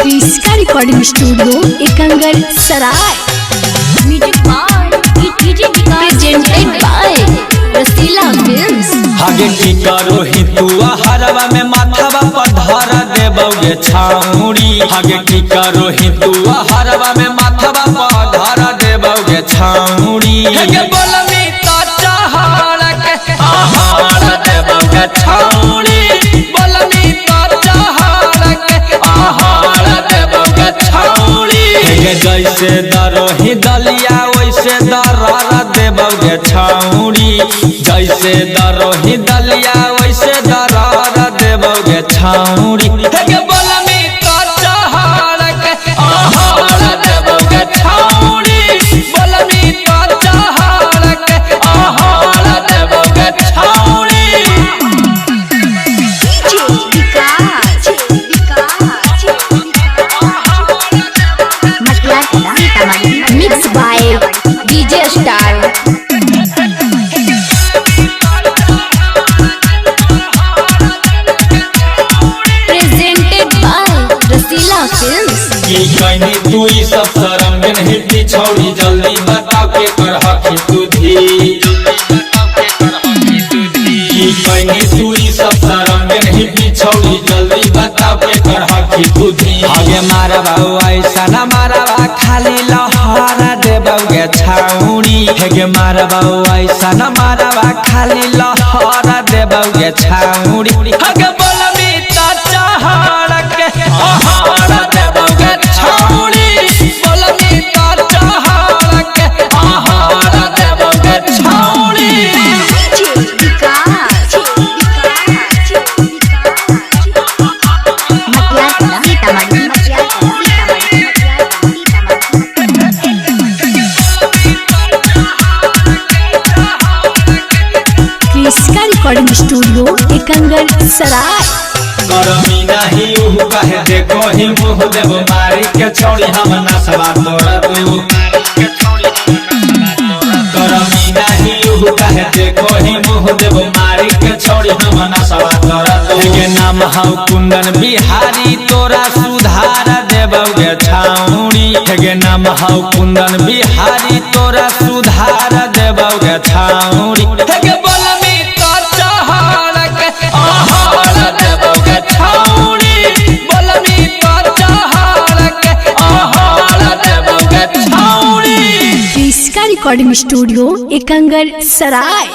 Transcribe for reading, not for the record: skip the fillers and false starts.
क्रिस्का recording studio Ekangar Sarai. Music by DJ presented by Rasila films. आगे की करो ही तू हरवा में माथावा पर धर देबोगे छाउड़ी। आगे की करो ही तू हरवा में माथावा पर धर देबोगे छाउड़ी। के बोलमी तो चहड़ के आहार देबोगे छाउड़ी। बोलमी तो चहड़ के आहार देबोगे छाउड़ी। जैसे दरोही दलिया वैसे दरार देबोगे छाउड़ी। जैसे दरोही दलिया वैसे दरार देबोगे छाउड़ी। के बोलमी तो चहड़ के आहार देबोगे छाउड़ी। बोलमी तो चहड़ के आहार देबोगे छाउड़ी। Mix by DJ star. Presented by Rasila films. की कहनी तू ई सब शरम में नहीं पिछौड़ी। जल्दी बताओ के कर हकी तू धी। की कहनी तू ई सब शरम में नहीं पिछौड़ी। जल्दी बताओ के कर हकी तू धी। आगे मारबा ऐसा न मारबा खाली लहरा देबोगे छाउड़ी। हेगे मारबा ऐसा न मारबा खाली लहरा देबोगे छाउड़ी। हगे बोलमी तो चहड़ के आहार देबोगे छाउड़ी। बोलमी तो चहड़ के आहार देबोगे छाउड़ी। क्रिस्का रिकॉर्डिंग स्टूडियो एकंगर सराय। गरमी नहीं उह कहे देखो ही मुँह देव मारी के छोड़ी हम नसवा तोड़ दू। गरमी नहीं उह कहे देखो ही मुँह देव मारी के छोड़ी हम नसवा तोड़ दू। के नाम हऊ कुंदन बिहारी तोरा सुधार देबोगे छाउड़ी। के नाम हऊ कुंदन बिहारी तोरा सुधार देबोगे छाउड़ी। के बोलमी तो चहड़ के आहार देबोगे छाउड़ी। बोलमी तो चहड़ के आहार देबोगे छाउड़ी। क्रिस्का रिकॉर्डिंग स्टूडियो एकंगर सराय।